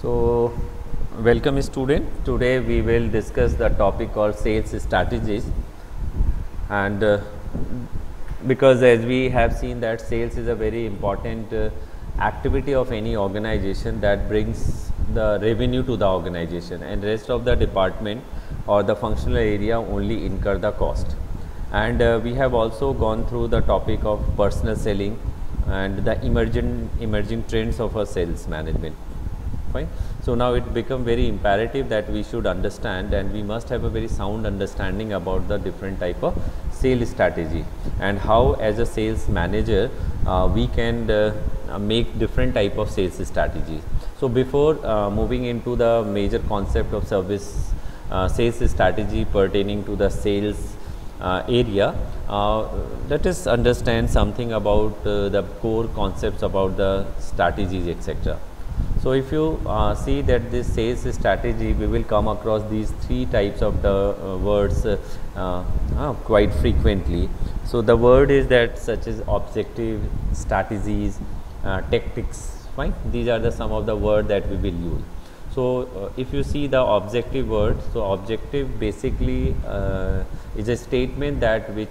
So, welcome student. Today we will discuss the topic called sales strategies, and because as we have seen that sales is a very important activity of any organization that brings the revenue to the organization, and rest of the department or the functional area only incur the cost. And we have also gone through the topic of personal selling and the emerging trends of a sales management. Fine. So now it become very imperative that we should understand, and we must have a very sound understanding about the different type of sales strategy and how as a sales manager we can make different type of sales strategies. So before moving into the major concept of service sales strategy pertaining to the sales area, let us understand something about the core concepts about the strategies, etc. So if you see that this sales strategy, we will come across these three types of the words quite frequently. So the word is that such as objective, strategies, tactics. Fine, these are the some of the word that we will use. So if you see the objective word, so objective basically is a statement that which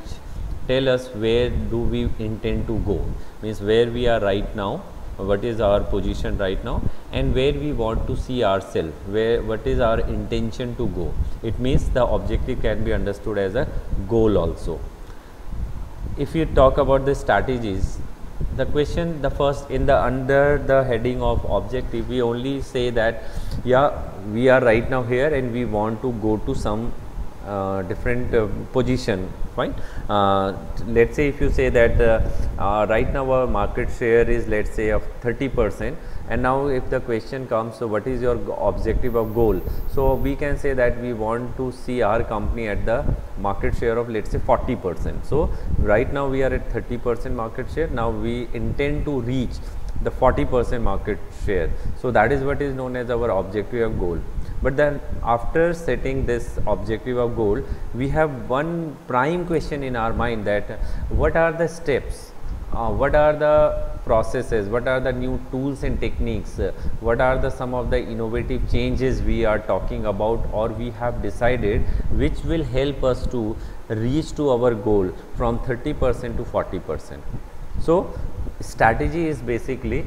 tell us where do we intend to go, means where we are right now, what is our position right now, and where we want to see ourselves, where what is our intention to go. It means the objective can be understood as a goal also. If you talk about the strategies, the question, the first in the under the heading of objective, we only say that yeah, we are right now here and we want to go to some different position. Fine. Let's say if you say that right now our market share is, let's say, of 30%, and now if the question comes, so what is your objective or goal? So we can say that we want to see our company at the market share of, let's say, 40%. So right now we are at 30% market share. Now we intend to reach the 40% market share. So that is what is known as our objective or goal. But then after setting this objective or goal, we have one prime question in our mind, that what are the steps, what are the processes, what are the new tools and techniques, what are the some of the innovative changes we are talking about or we have decided, which will help us to reach to our goal from 30% to 40%. So strategy is basically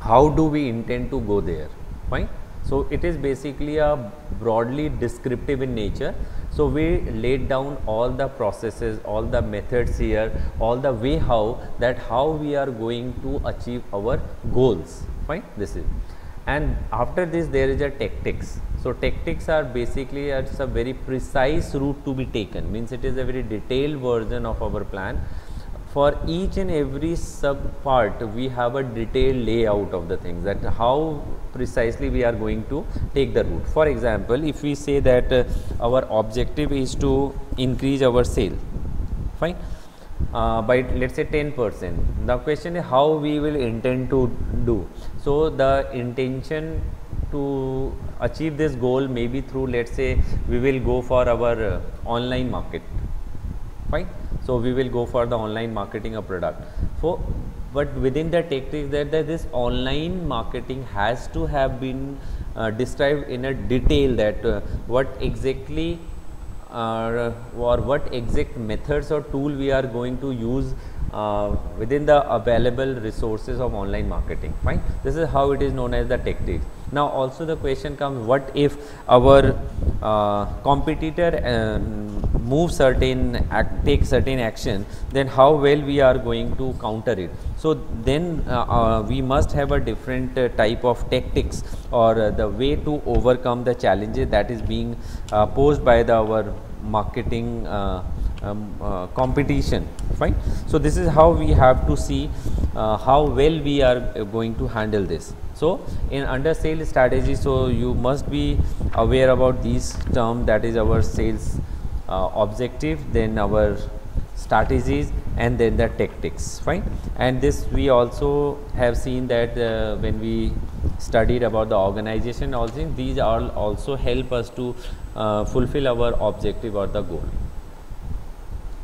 how do we intend to go there. Fine. So it is basically a broadly descriptive in nature. So we laid down all the processes, all the methods here, all the way how we are going to achieve our goals. Fine. This is, and after this there is a tactics. So tactics are basically it's a very precise route to be taken, means it is a very detailed version of our plan. For each and every sub part we have a detailed layout of the things, that how precisely we are going to take the route. For example, if we say that our objective is to increase our sale, fine, by let's say 10%. The question is how we will intend to do. So the intention to achieve this goal may be through, let's say, we will go for our online market. Fine. So we will go for the online marketing of product. So, but within the tactics that this online marketing has to have been described in a detail, that what exactly or what exact methods or tool we are going to use within the available resources of online marketing. Fine. This is how it is known as the tactics. Now also the question comes, what if our competitor take certain action, then how well we are going to counter it. So then we must have a different type of tactics or the way to overcome the challenges that is being posed by our marketing competition. Fine. So this is how we have to see how well we are going to handle this. So in under sales strategy, so you must be aware about these terms, that is our sales objective, then our strategies, and then the tactics. Fine. And this we also have seen that when we studied about the organization, also these all also help us to fulfill our objective or the goal.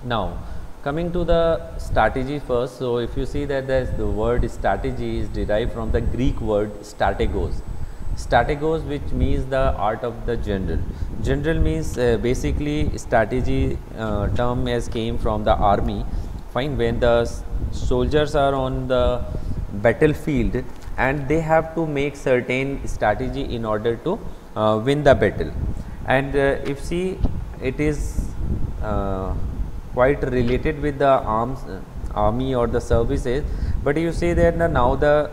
Now coming to the strategy first. So if you see that the word strategy is derived from the Greek word strategos. Strategos, which means the art of the general. General means basically strategy term has came from the army. Fine, when the soldiers are on the battlefield and they have to make certain strategy in order to win the battle. And if see, it is quite related with the army or the services, but you say that now the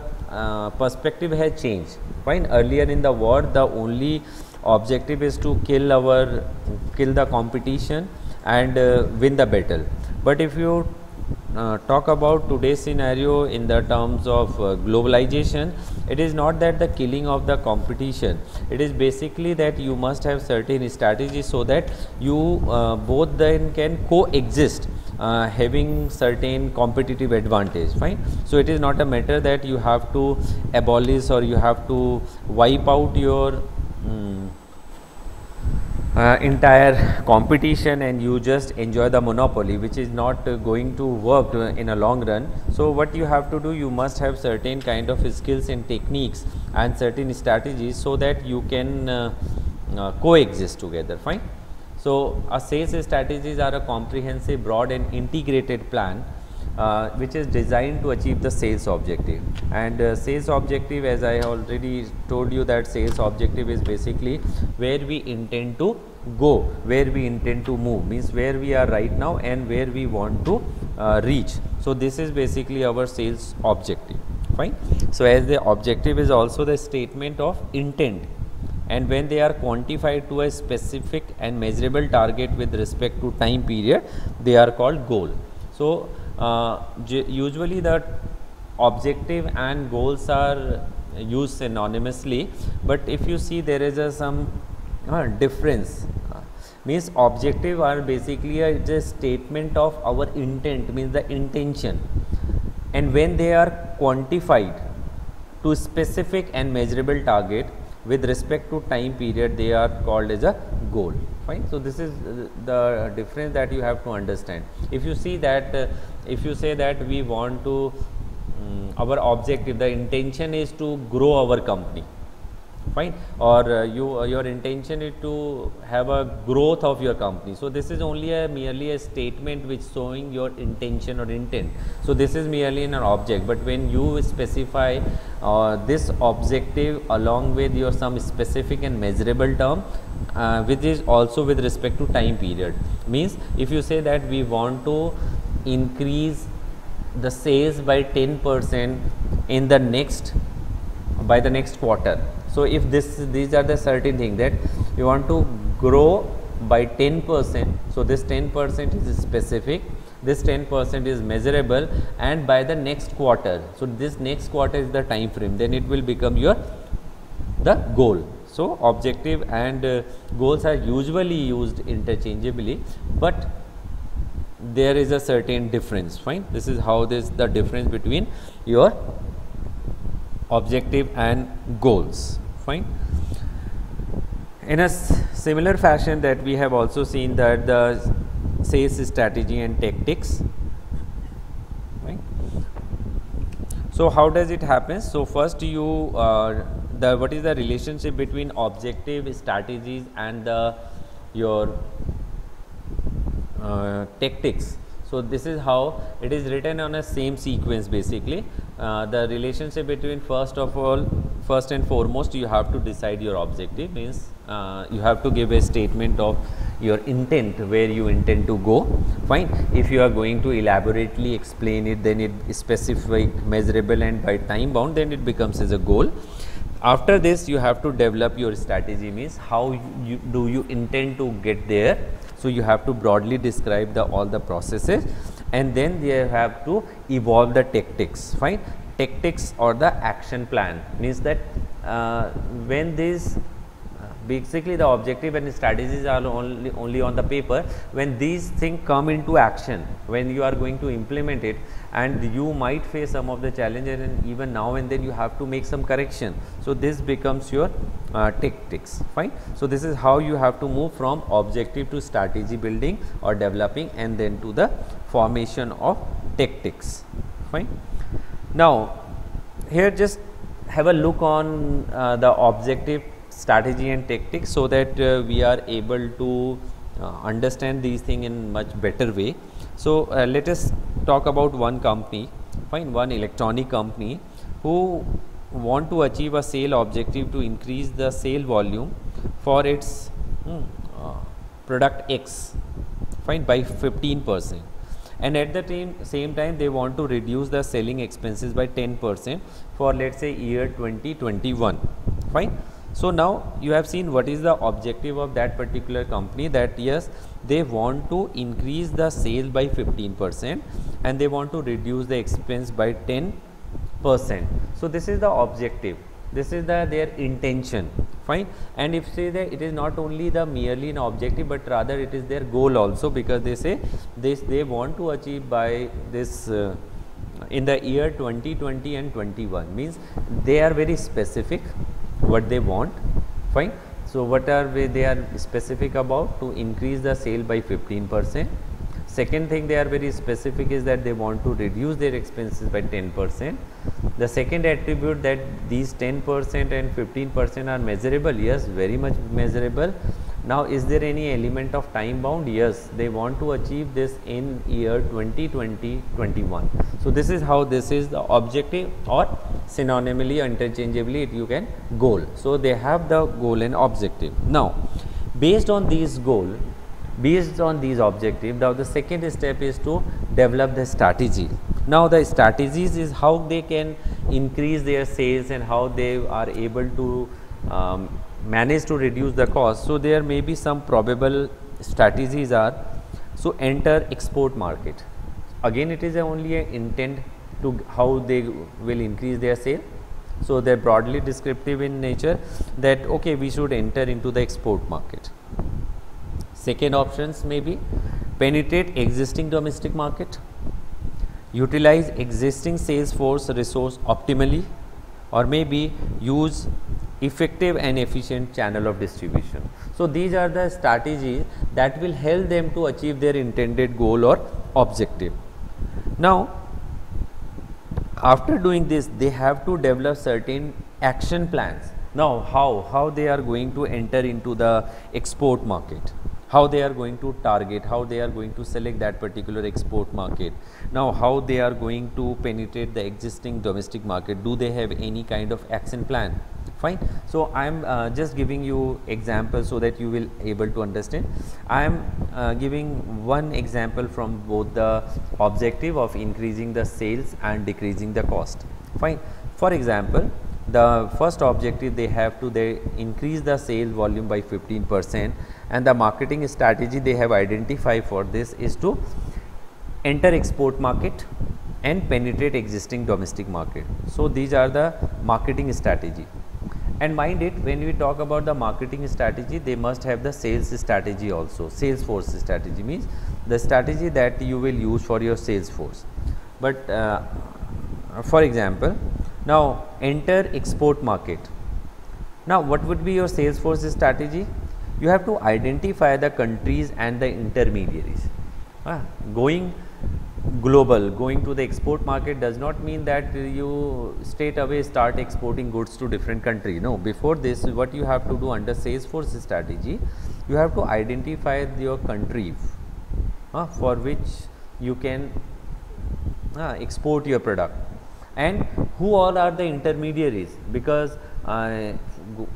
perspective has changed. Fine, earlier in the war the only objective is to kill the competition and win the battle. But if you talk about today's scenario in the terms of globalization, it is not that the killing of the competition, it is basically that you must have certain strategies so that you both then can coexist, having certain competitive advantage. Fine, so it is not a matter that you have to abolish or you have to wipe out your entire competition and you just enjoy the monopoly, which is not going to work in a long run. So what you have to do, you must have certain kind of skills and techniques and certain strategies so that you can coexist together. Fine. So a sales strategies are a comprehensive, broad and integrated plan which is designed to achieve the sales objective. And sales objective, as I already told you, that sales objective is basically where we intend to go, where we intend to move, means where we are right now and where we want to reach. So this is basically our sales objective. Fine. So as the objective is also the statement of intent, and when they are quantified to a specific and measurable target with respect to time period, they are called goal. So usually the objective and goals are used synonymously, but if you see there is some difference. Means objective are basically a statement of our intent, means the intention, and when they are quantified to specific and measurable target with respect to time period, they are called as a goal. Fine. So this is the difference that you have to understand. If you see that if you say that we want to our objective, the intention is to grow our company, fine, or your intention is to have a growth of your company. So this is only merely a statement which showing your intention or intent. So this is merely an object, but when you specify this objective along with your some specific and measurable term, which is also with respect to time period, means if you say that we want to increase the sales by 10% in the next by the next quarter. So if these are the certain thing that you want to grow by 10%. So this 10% is specific, this 10% is measurable, and by the next quarter. So this next quarter is the time frame, then it will become the goal. So objective and goals are usually used interchangeably, but there is a certain difference. Fine. This is how the difference between your objective and goals. Fine. In a similar fashion, that we have also seen that the sales strategy and tactics. Right. So how does it happen? So first you what is the relationship between objective, strategies and your tactics. So this is how it is written on a same sequence. Basically the relationship between first and foremost, you have to decide your objective, means you have to give a statement of your intent, where you intend to go. Fine. If you are going to elaborately explain it, then it is specific, measurable and by time bound, then it becomes as a goal. After this you have to develop your strategy, means how do you intend to get there. So you have to broadly describe all the processes, and then you have to evolve the tactics. Fine. Tactics or the action plan means that when these basically the objective and strategies are only on the paper, when these things come into action, when you are going to implement it, and you might face some of the challenges, and even now and then you have to make some correction. So this becomes your tactics. Fine. So this is how you have to move from objective to strategy building or developing, and then to the formation of tactics. Fine. Now here just have a look on the objective, strategy and tactics, so that we are able to understand these things in much better way. So let us talk about one company, fine, one electronic company who want to achieve a sale objective to increase the sale volume for its product X, fine, by 15%, and at the same time they want to reduce the selling expenses by 10% for, let's say, year 2021, fine. So now you have seen what is the objective of that particular company, that yes, they want to increase the sale by 15% and they want to reduce the expense by 10%. So this is the objective, this is their intention, fine. And if say that it is not only the merely an objective, but rather it is their goal also, because they say this they want to achieve by this in the year 2020 and 21, means they are very specific what they want, fine. So what are they are specific about? To increase the sale by 15%. Second thing they are very specific is that they want to reduce their expenses by 10%. The second attribute, that these 10% and 15% are measurable. Yes, very much measurable. Now, is there any element of time bound? Yes, they want to achieve this in year 2020-21. So this is how this is the objective, or synonymally, interchangeably, you can goal. So they have the goal and objective. Now, based on these goal, based on these objectives, now the second step is to develop the strategy. Now the strategies is how they can increase their sales and how they are able to manage to reduce the cost. So there may be some probable strategies are, so enter export market. Again, it is only an intent to how they will increase their sale. So they are broadly descriptive in nature, that okay, we should enter into the export market. Second options may be penetrate existing domestic market, utilize existing sales force resource optimally, or maybe use effective and efficient channel of distribution. So these are the strategies that will help them to achieve their intended goal or objective. Now, after doing this, they have to develop certain action plans. Now, how they are going to enter into the export market, how they are going to target, how they are going to select that particular export market. Now, how they are going to penetrate the existing domestic market. Do they have any kind of action plan? Fine. So I am just giving you examples so that you will able to understand. I am giving one example from both the objective of increasing the sales and decreasing the cost. Fine. For example, the first objective they have to increase the sale volume by 15%, and the marketing strategy they have identified for this is to enter export market and penetrate existing domestic market. So these are the marketing strategy. And mind it, when we talk about the marketing strategy, they must have the sales strategy also. Sales force strategy means the strategy that you will use for your sales force. But for example, now enter export market. Now what would be your sales force strategy? You have to identify the countries and the intermediaries. Going global, going to the export market does not mean that you straight away start exporting goods to different countries. No, before this, what you have to do under sales force strategy, you have to identify your country for which you can export your product, and who all are the intermediaries, because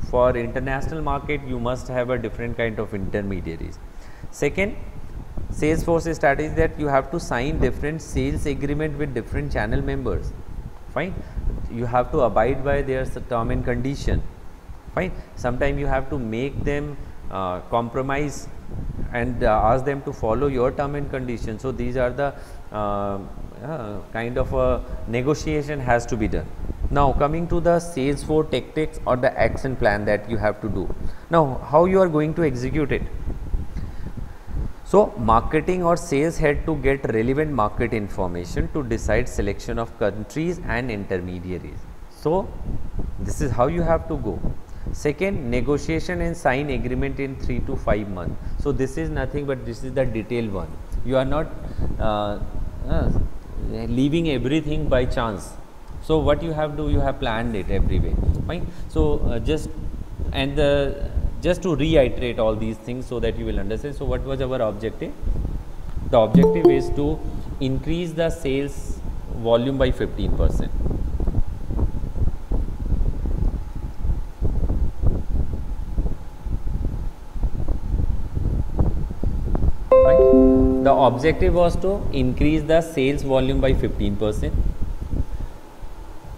for international market you must have a different kind of intermediaries. Second, sales force strategy, that you have to sign different sales agreement with different channel members. Fine. You have to abide by their term and condition. Fine. Sometimes you have to make them compromise and ask them to follow your term and condition. So these are the kind of a negotiation has to be done. Now coming to the sales force tactics or the action plan that you have to do. Now how you are going to execute it? So marketing or sales head to get relevant market information to decide selection of countries and intermediaries. So this is how you have to go. Second, negotiation and sign agreement in 3 to 5 months. So this is nothing but this is the detailed one. You are not leaving everything by chance. So what you have do, you have planned it every way, fine. So just to reiterate all these things so that you will understand. So what was our objective? The objective is to increase the sales volume by 15%. Right? The objective was to increase the sales volume by 15%.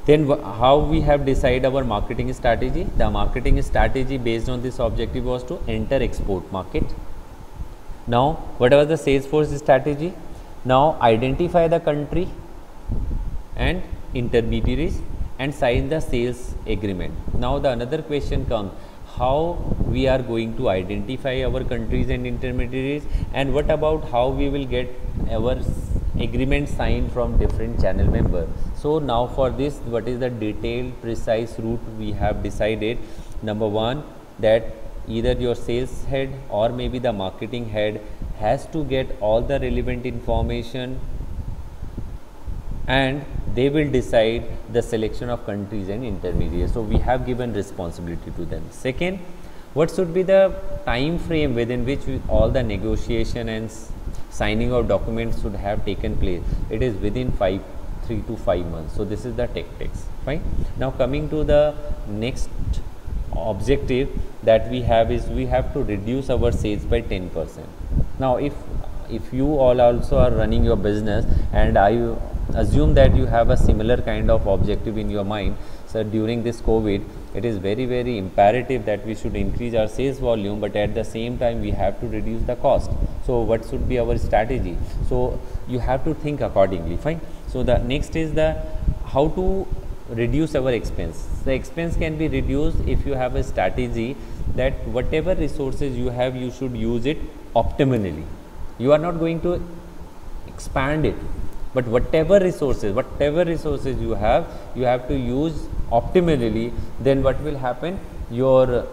Then how we have decided our marketing strategy? The marketing strategy based on this objective was to enter export market. Now, what was the Salesforce strategy? Now, identify the country and intermediaries and sign the sales agreement. Now, the another question comes, how we are going to identify our countries and intermediaries, and what about how we will get our agreement signed from different channel members. So, now for this, what is the detailed precise route we have decided? Number one, that either your sales head or maybe the marketing head has to get all the relevant information, and they will decide the selection of countries and intermediaries. So, we have given responsibility to them. Second, what should be the time frame within which all the negotiation and signing of documents should have taken place? It is within 3 to 5 months. So, this is the tactics, fine. Now, coming to the next objective that we have is we have to reduce our sales by 10%. Now, if you all also are running your business, and I assume that you have a similar kind of objective in your mind, so during this COVID, it is very, very imperative that we should increase our sales volume, but at the same time we have to reduce the cost. So, what should be our strategy? So, you have to think accordingly, fine. So, the next is the how to reduce our expense. The expense can be reduced if you have a strategy that whatever resources you have, you should use it optimally. You are not going to expand it, but whatever resources you have to use optimally. Then what will happen? Your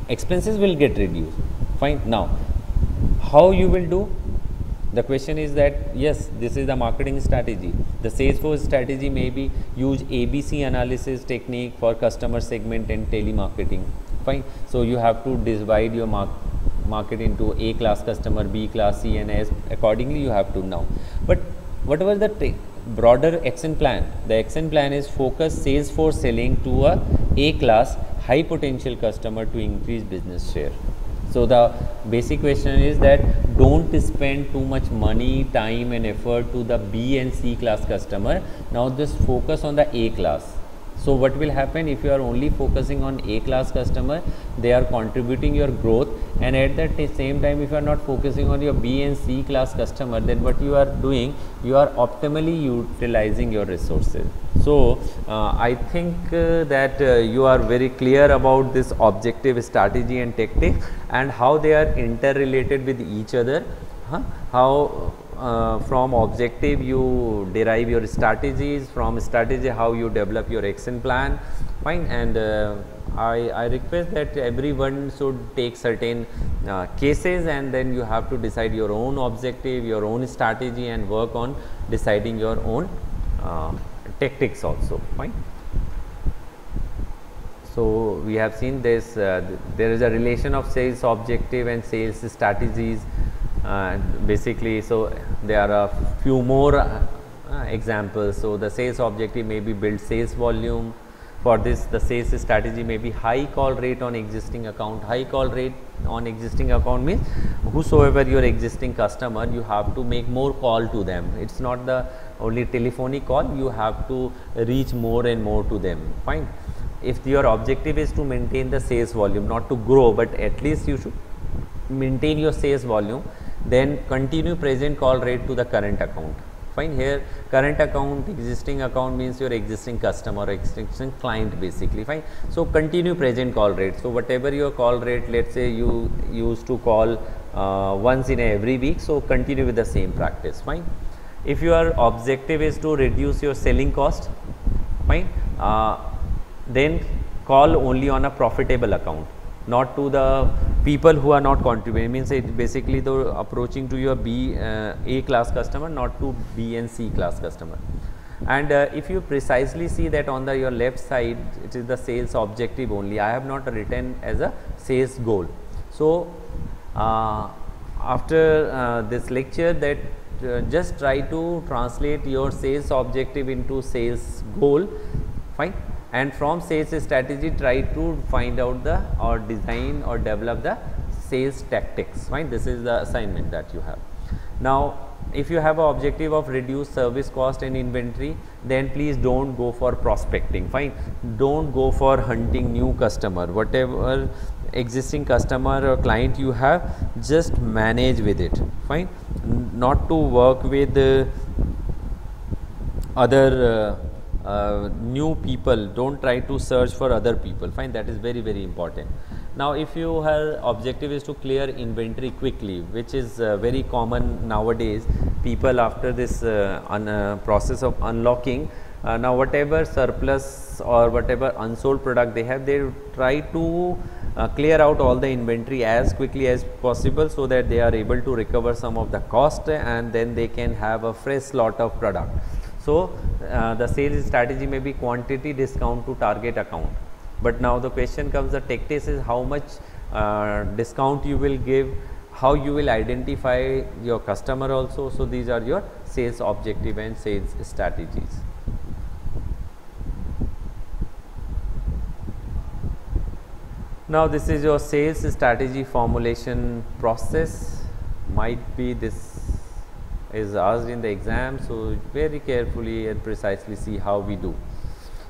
expenses will get reduced, fine. Now, how you will do? The question is that, yes, this is the marketing strategy. The Salesforce strategy may be use ABC analysis technique for customer segment and telemarketing, fine. So, you have to divide your market into A class customer, B class, C and S. Accordingly, you have to now. But what was the broader action plan? The action plan is focus Salesforce selling to A class high potential customer to increase business share. So, the basic question is that don't spend too much money, time and effort to the B and C class customer. Now, just focus on the A class. So, what will happen if you are only focusing on A class customer? They are contributing your growth, and at that same time, if you are not focusing on your B and C class customer, then what you are doing, you are optimally utilizing your resources. So, I think that you are very clear about this objective, strategy and tactics, and how they are interrelated with each other. How from objective you derive your strategies, from strategy how you develop your action plan, fine. And I request that everyone should take certain cases, and then you have to decide your own objective, your own strategy, and work on deciding your own tactics also, fine. So, we have seen this, there is a relation of sales objective and sales strategies. Basically, so there are a few more examples. So, the sales objective may be build sales volume. For this, the sales strategy may be high call rate on existing account. High call rate on existing account means whosoever your existing customer, you have to make more call to them. It's not the only telephonic call, you have to reach more and more to them, fine. If your objective is to maintain the sales volume, not to grow, but at least you should maintain your sales volume, then continue present call rate to the current account, fine. Here current account, existing account means your existing customer, existing client basically, fine. So, continue present call rate. So, whatever your call rate, let's say you used to call once in every week, so continue with the same practice, fine. If your objective is to reduce your selling cost, fine, then call only on a profitable account, not to the people who are not contributing, means it basically the approaching to your A class customer, not to B and C class customer. And if you precisely see that on your left side, it is the sales objective only. I have not written as a sales goal. So after this lecture, that just try to translate your sales objective into sales goal, fine, and from sales strategy try to find out the or design or develop the sales tactics, fine. This is the assignment that you have. Now if you have an objective of reduce service cost and inventory, then please don't go for prospecting, fine. Don't go for hunting new customer. Whatever existing customer or client you have, just manage with it, fine. Not to work with other new people. Don't try to search for other people, fine. That is very, very important. Now if your objective is to clear inventory quickly, which is very common nowadays, people after this process of unlocking, now whatever surplus or whatever unsold product they have, they try to clear out all the inventory as quickly as possible, so that they are able to recover some of the cost, and then they can have a fresh lot of product. So the sales strategy may be quantity discount to target account. But now the question comes, the tactics is how much discount you will give, how you will identify your customer also. So these are your sales objective and sales strategies. Now this is your sales strategy formulation process. Might be this is asked in the exam, so very carefully and precisely see how we do.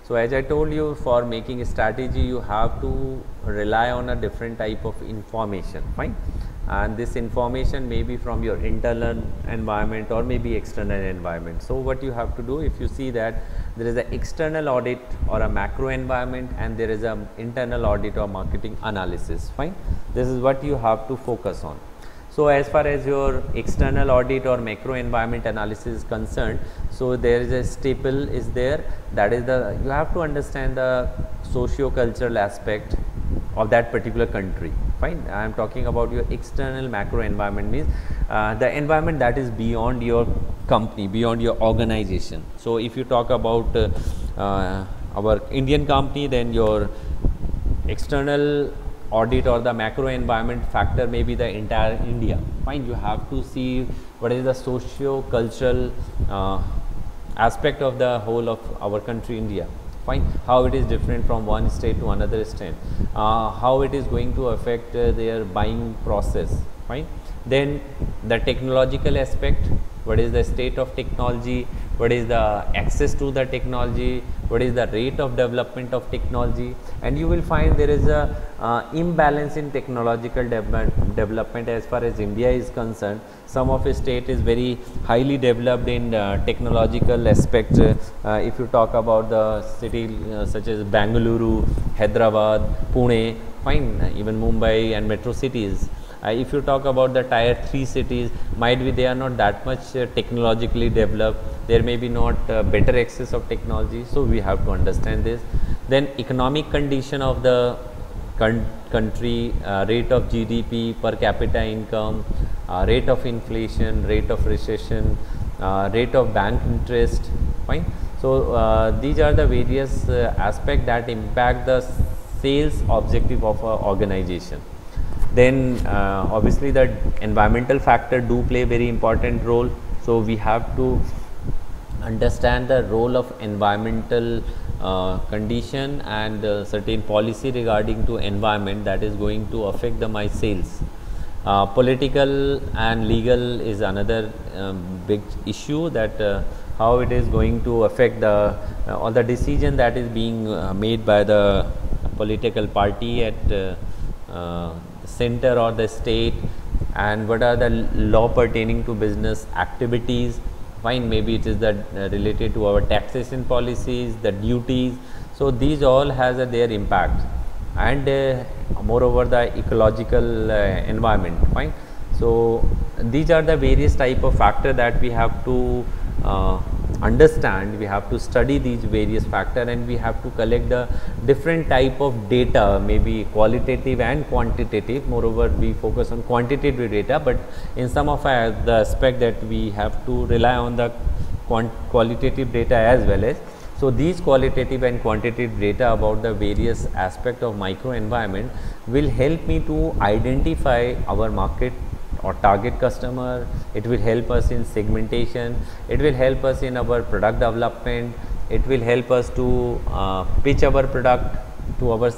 So as I told you, for making a strategy, you have to rely on a different type of information, fine. And this information may be from your internal environment or maybe external environment. So what you have to do, if you see that there is an external audit or a macro environment, and there is an internal audit or marketing analysis, fine. This is what you have to focus on. So as far as your external audit or macro environment analysis is concerned, so there is a staple is there, that is the, you have to understand the socio-cultural aspect of that particular country, fine. I am talking about your external macro environment, means the environment that is beyond your company, beyond your organization. So if you talk about our Indian company, then your external audit or the macro environment factor may be the entire India, fine. You have to see what is the socio-cultural aspect of the whole of our country India, fine. How it is different from one state to another state, how it is going to affect their buying process, fine. Then the technological aspect, what is the state of technology, what is the access to the technology, what is the rate of development of technology. And you will find there is a imbalance in technological development as far as India is concerned. Some of the state is very highly developed in technological aspect. If you talk about the city such as Bangalore, Hyderabad, Pune, fine, even Mumbai and metro cities. If you talk about the tier 3 cities, might be they are not that much technologically developed, there may be not better access of technology. So we have to understand this. Then economic condition of the country, rate of GDP, per capita income, rate of inflation, rate of recession, rate of bank interest, fine. So these are the various aspects that impact the sales objective of an organization. Then obviously the environmental factor do play a very important role. So we have to understand the role of environmental condition and certain policy regarding to environment that is going to affect my sales. Political and legal is another big issue, that how it is going to affect the all the decision that is being made by the political party at center or the state, and what are the law pertaining to business activities, fine. Maybe it is that related to our taxation policies, the duties. So these all has their impact, and moreover the ecological environment, fine. So these are the various type of factor that we have to understand, we have to study these various factors, and we have to collect the different type of data, maybe qualitative and quantitative. Moreover, we focus on quantitative data, but in some of the aspect that we have to rely on the qualitative data as well as. So, these qualitative and quantitative data about the various aspect of micro environment will help me to identify our market or target customer. It will help us in segmentation, it will help us in our product development, it will help us to pitch our product to our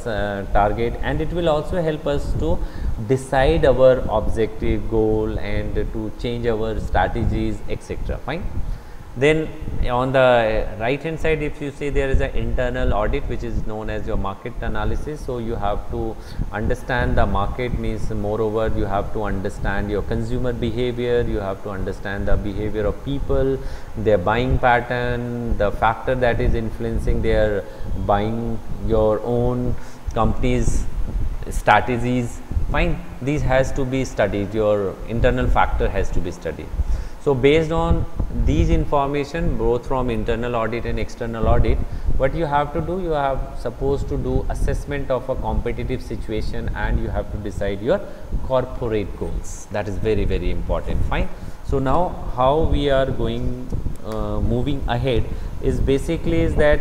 target, and it will also help us to decide our objective, goal, and to change our strategies, etc. Fine. Then on the right hand side, if you see, there is an internal audit which is known as your market analysis. So, you have to understand the market, means moreover you have to understand your consumer behavior, you have to understand the behavior of people, their buying pattern, the factor that is influencing their buying, your own company's strategies. Fine, these has to be studied, your internal factor has to be studied. So, based on these information both from internal audit and external audit, what you have to do, you have supposed to do assessment of a competitive situation, and you have to decide your corporate goals. That is very, very important. Fine. So, now how we are going moving ahead is basically is that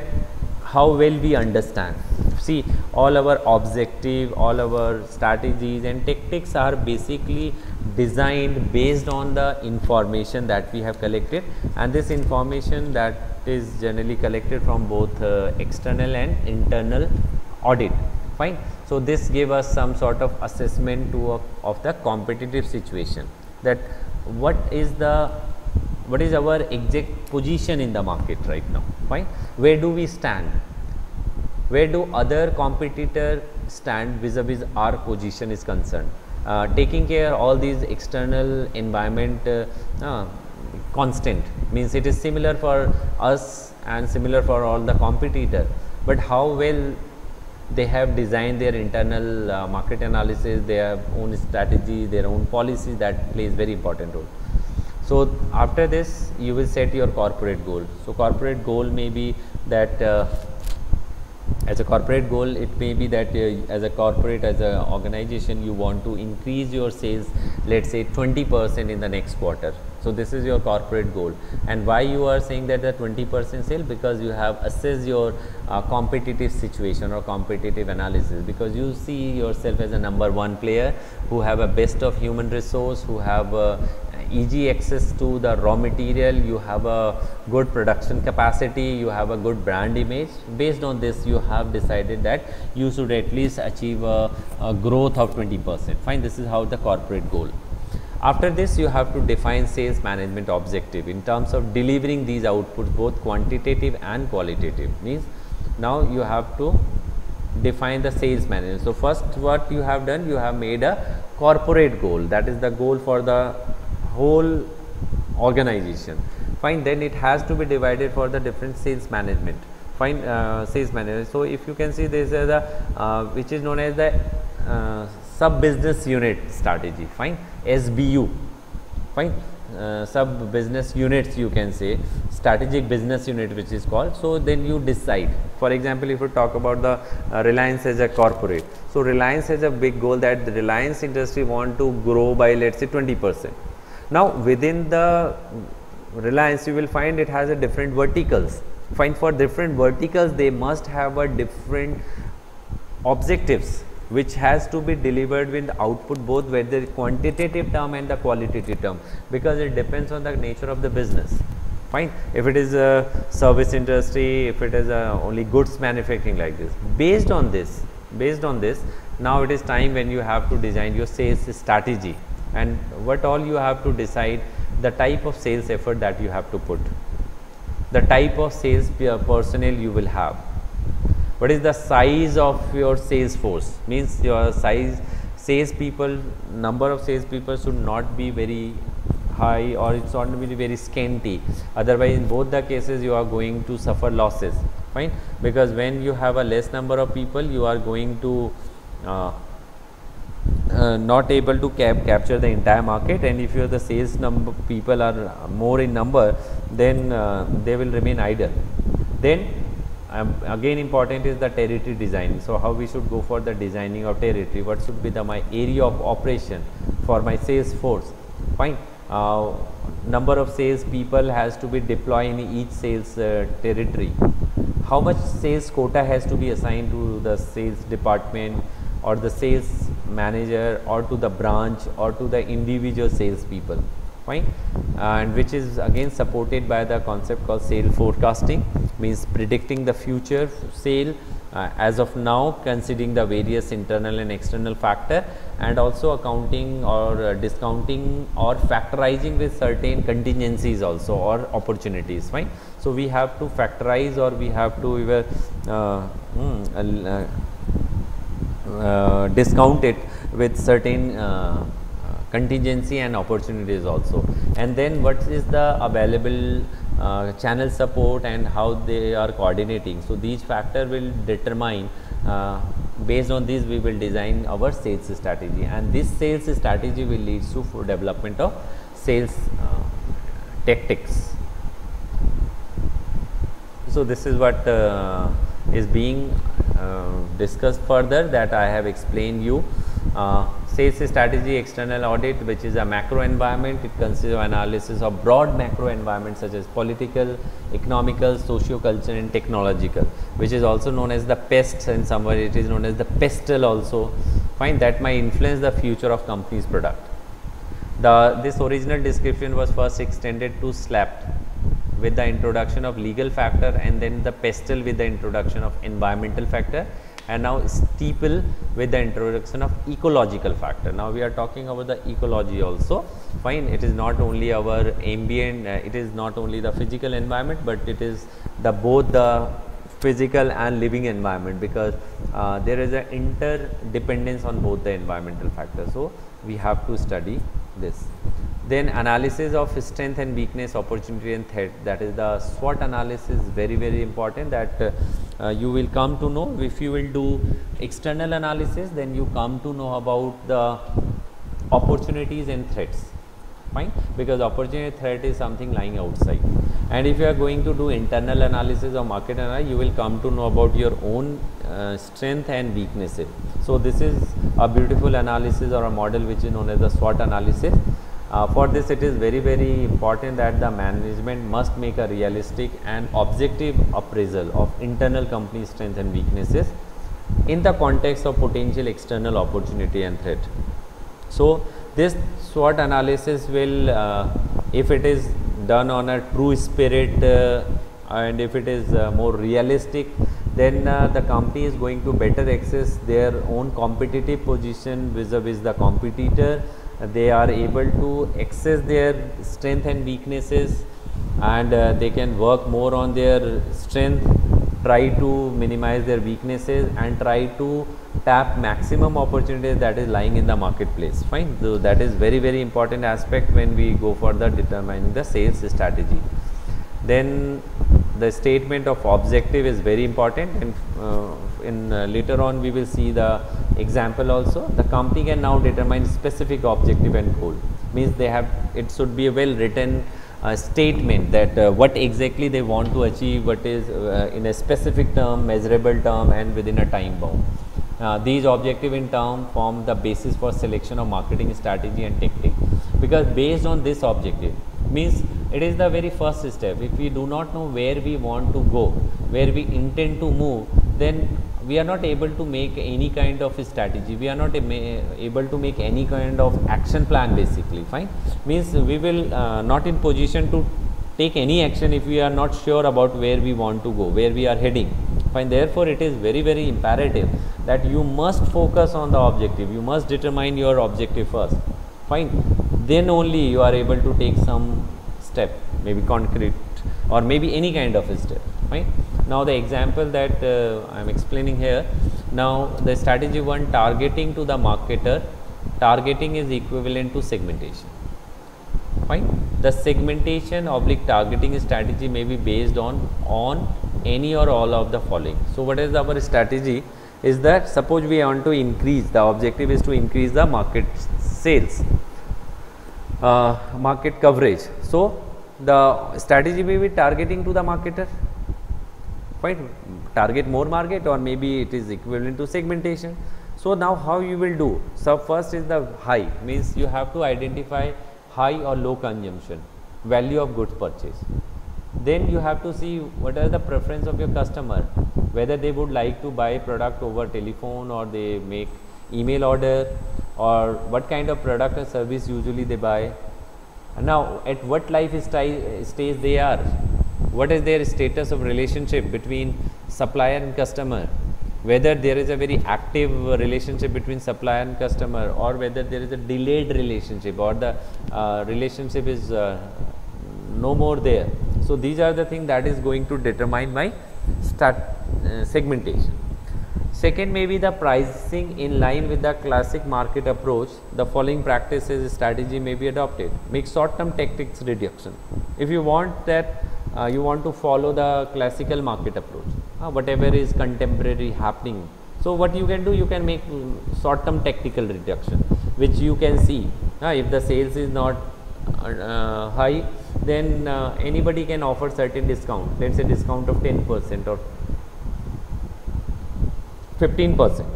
how well we understand. See, all our objective, all our strategies and tactics are basically designed based on the information that we have collected, and this information that is generally collected from both external and internal audit. Fine. So, this gave us some sort of assessment of the competitive situation, that what is our exact position in the market right now. Fine. Where do we stand? Where do other competitors stand vis-a-vis our position is concerned? Taking care all these external environment constant, means it is similar for us and similar for all the competitor, but how well they have designed their internal market analysis, their own strategy, their own policies, that plays very important role. So, after this you will set your corporate goal. So, corporate goal may be that as a corporate goal, it may be that as a corporate, as an organization, you want to increase your sales, let us say 20% in the next quarter. So, this is your corporate goal. And why you are saying that the 20% sale? Because you have assessed your competitive situation or competitive analysis, because you see yourself as a number one player who have a best of human resource, who have easy access to the raw material, you have a good production capacity, you have a good brand image. Based on this, you have decided that you should at least achieve a growth of 20%. Fine, this is how the corporate goal. After this, you have to define sales management objective in terms of delivering these outputs, both quantitative and qualitative. Means now you have to define the sales management. So, first what you have done, you have made a corporate goal, that is the goal for the whole organization. Fine. Then it has to be divided for the different sales management. Fine. Sales management. So, if you can see, this is the which is known as the sub business unit strategy. Fine. SBU. Fine. Sub business units, you can say, strategic business unit which is called. So, then you decide, for example, if you talk about the Reliance as a corporate. So, Reliance has a big goal that the Reliance industry want to grow by, let us say, 20%. Now, within the Reliance, you will find it has a different verticals. Fine. For different verticals, they must have a different objectives which has to be delivered with the output, both whether quantitative term and the qualitative term, because it depends on the nature of the business. Fine. If it is a service industry, if it is only goods manufacturing, like this. Based on this, now it is time when you have to design your sales strategy, and what all you have to decide, the type of sales effort that you have to put, the type of sales personnel you will have, what is the size of your sales force, means your size, sales people, number of sales people should not be very high, or it should not be very scanty, otherwise in both the cases you are going to suffer losses. Fine. Because when you have a less number of people, you are going to not able to capture the entire market, and if your the sales number people are more in number, then they will remain idle. Then again important is the territory design. So how we should go for the designing of territory, what should be the my area of operation for my sales force. Fine. Number of sales people has to be deployed in each sales territory. How much sales quota has to be assigned to the sales department or the sales manager or to the branch or to the individual sales people. Fine. And which is again supported by the concept called sale forecasting, means predicting the future sale as of now, considering the various internal and external factor, and also accounting or discounting or factorizing with certain contingencies also or opportunities. Fine. So we have to factorize, or we have to discount it with certain contingency and opportunities also. And then what is the available channel support and how they are coordinating. So these factors will determine, based on this we will design our sales strategy, and this sales strategy will lead to for development of sales tactics. So this is what is being discussed further, that I have explained you. Sales strategy, external audit, which is a macro environment. It consists of analysis of broad macro environment such as political, economical, socio-cultural and technological, which is also known as the pests, and somewhere it is known as the pestle also. Fine. That might influence the future of company's product. This original description was first extended to SLAPT with the introduction of legal factor, and then the pestle with the introduction of environmental factor, and now steeple with the introduction of ecological factor. Now we are talking about the ecology also. Fine. It is not only our ambient, it is not only the physical environment, but it is the both the physical and living environment, because there is an interdependence on both the environmental factors. So we have to study this. Then analysis of strength and weakness, opportunity and threat, that is the SWOT analysis, very very important, that you will come to know. If you will do external analysis, then you come to know about the opportunities and threats. Fine. Because opportunity threat is something lying outside, and if you are going to do internal analysis or market analysis, you will come to know about your own strength and weaknesses. So this is a beautiful analysis or a model which is known as the SWOT analysis. For this, it is very very important that the management must make a realistic and objective appraisal of internal company strengths and weaknesses in the context of potential external opportunity and threat. So this SWOT analysis will, if it is done on a true spirit and if it is more realistic, then the company is going to better access their own competitive position vis-a-vis the competitor. They are able to access their strength and weaknesses, and they can work more on their strength, try to minimize their weaknesses, and try to tap maximum opportunities that is lying in the marketplace. Fine. So that is very very important aspect when we go for the determining the sales strategy. Then the statement of objective is very important, and later on we will see the example also. The company can now determine specific objective and goal, means they have, it should be a well written statement that what exactly they want to achieve, what is in a specific term, measurable term, and within a time bound. These objective in term form the basis for selection of marketing strategy and tactic, because based on this objective, means it is the very first step. If we do not know where we want to go, where we intend to move, then we are not able to make any kind of strategy, we are not able to make any kind of action plan basically. Fine. Means we will not in position to take any action if we are not sure about where we want to go, where we are heading. Fine. Therefore it is very very imperative that you must focus on the objective, you must determine your objective first. Fine. Then only you are able to take some step, maybe concrete or maybe any kind of a step. Fine. Now the example that I am explaining here, now the strategy 1, targeting to the marketer. Targeting is equivalent to segmentation. Fine. The segmentation / targeting strategy may be based on any or all of the following. So what is our strategy? is that suppose we want to increase, the objective is to increase the market sales, market coverage. So the strategy may be targeting to the marketer, fine, target more market, or maybe it is equivalent to segmentation. So now how you will do? So first is the high, means you have to identify high or low consumption, value of goods purchase. Then you have to see what are the preference of your customer, whether they would like to buy product over telephone, or they make email order, or what kind of product or service usually they buy. Now at what life stage they are, what is their status of relationship between supplier and customer, whether there is a very active relationship between supplier and customer, or whether there is a delayed relationship, or the relationship is no more there. So these are the things that is going to determine my segmentation. Second may be the pricing in line with the classic market approach. The following practices strategy may be adopted. Make short-term tactics reduction. If you want that, you want to follow the classical market approach, whatever is contemporary happening. So what you can do, you can make short-term tactical reduction, which you can see. If the sales is not high, then anybody can offer certain discount, let's say discount of 10% or 15%.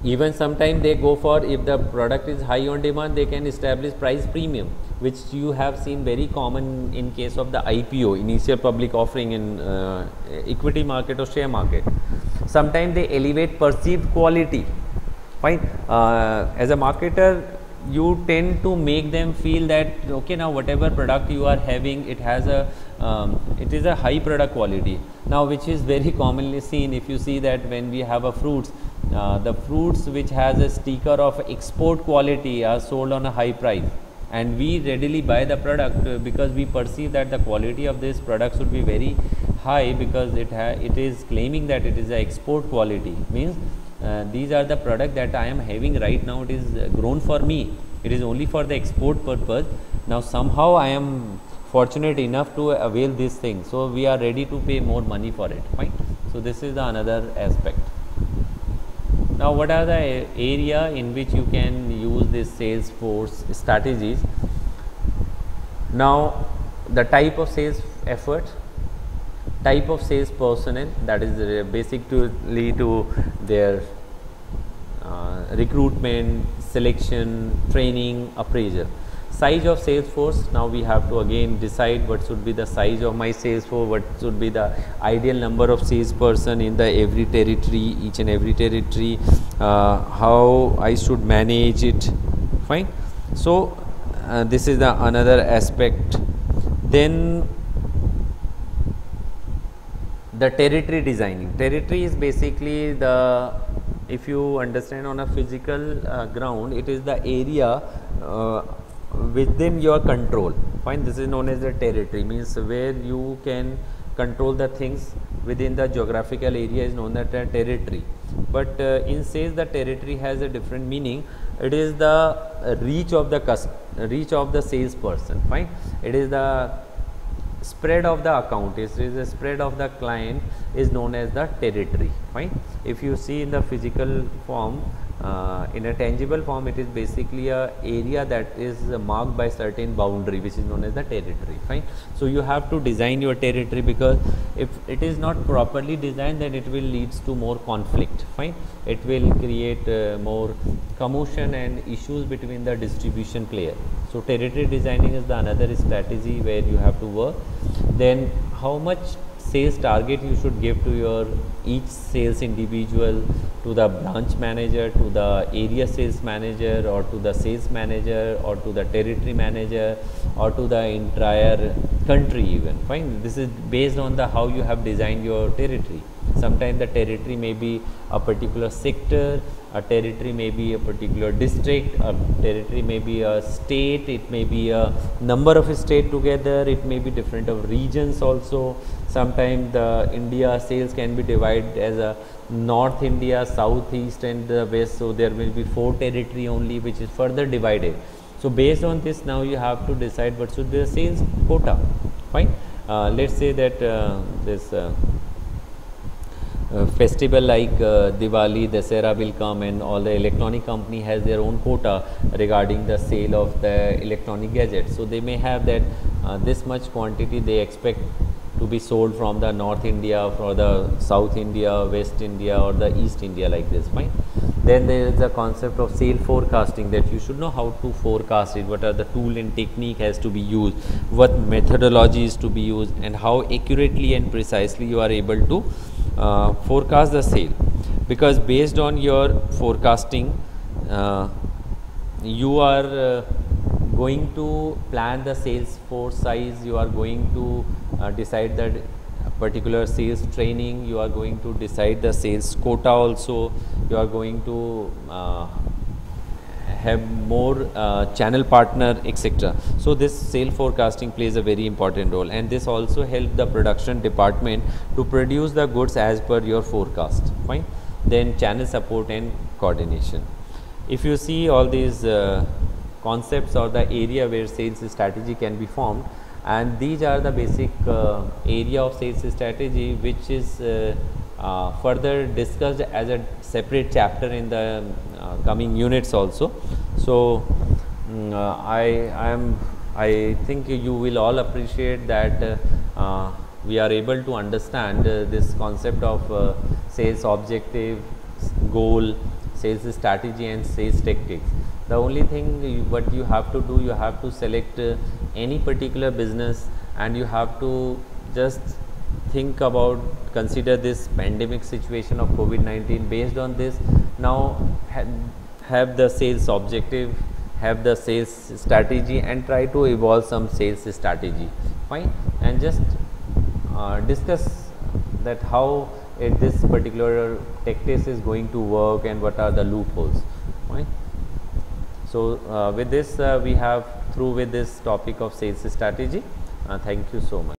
Even sometimes they go for, if the product is high on demand, they can establish price premium, which you have seen very common in case of the IPO, initial public offering, in equity market or share market. Sometimes they elevate perceived quality, fine. As a marketer, you tend to make them feel that okay, now whatever product you are having, it has a it is a high product quality. Now which is very commonly seen, if you see that when we have a fruits, the fruits which has a sticker of export quality are sold on a high price, and we readily buy the product because we perceive that the quality of this product should be very high, because it is claiming that it is a export quality, means these are the product that I am having right now, it is grown for me, it is only for the export purpose. Now somehow I am fortunate enough to avail this thing, so we are ready to pay more money for it, fine. So this is the another aspect. Now what are the area in which you can use this sales force strategies? Now the type of sales effort, type of sales personnel, that is basically to their recruitment, selection, training, appraisal. Size of sales force, now we have to again decide what should be the size of my sales force, what should be the ideal number of sales person in the every territory, each and every territory, how I should manage it, fine. So this is the another aspect. Then the territory designing. Territory is basically the, if you understand on a physical ground, it is the area within your control, fine. This is known as the territory, means where you can control the things within the geographical area is known as the territory. But in sales, the territory has a different meaning. It is the reach of the salesperson, fine. It is the spread of the account, it is the spread of the client is known as the territory, fine. If you see in the physical form, in a tangible form, it is basically a area that is marked by certain boundary, which is known as the territory, fine. So you have to design your territory, because if it is not properly designed, then it will leads to more conflict, fine. It will create more commotion and issues between the distribution player. So territory designing is the another strategy where you have to work. Then how much sales target you should give to your each sales individual, to the branch manager, to the area sales manager, or to the sales manager, or to the territory manager, or to the entire country even, fine. This is based on the how you have designed your territory. Sometimes the territory may be a particular sector, a territory may be a particular district, a territory may be a state, it may be a number of states together, it may be different of regions also. Sometimes the India sales can be divided as a North India, South, East and the West. So there will be 4 territory only, which is further divided. So based on this, now you have to decide what should be the sales quota, fine. Let's say that festival like Diwali, Dasera will come, and all the electronic company has their own quota regarding the sale of the electronic gadgets. So they may have that this much quantity they expect to be sold from the North India, for the South India, West India, or the East India, like this. Fine. Then there is the concept of sale forecasting, that you should know how to forecast it, what are the tool and technique has to be used, what methodology is to be used, and how accurately and precisely you are able to forecast the sale. Because based on your forecasting, you are going to plan the sales force size, you are going to decide that particular sales training, you are going to decide the sales quota also, you are going to have more channel partner, etc. So this sale forecasting plays a very important role, and this also helps the production department to produce the goods as per your forecast. Fine. Then channel support and coordination. If you see all these concepts or the area where sales strategy can be formed, and these are the basic area of sales strategy, which is further discussed as a separate chapter in the coming units also. So I think you will all appreciate that we are able to understand this concept of sales objective, goal, sales strategy, and sales tactics. The only thing what you have to do, you have to select any particular business, and you have to just think about, consider this pandemic situation of COVID-19. Based on this, now have the sales objective, have the sales strategy, and try to evolve some sales strategy. Fine. And just discuss that how this particular tactics is going to work and what are the loopholes. Fine. So with this we have through with this topic of sales strategy. Thank you so much.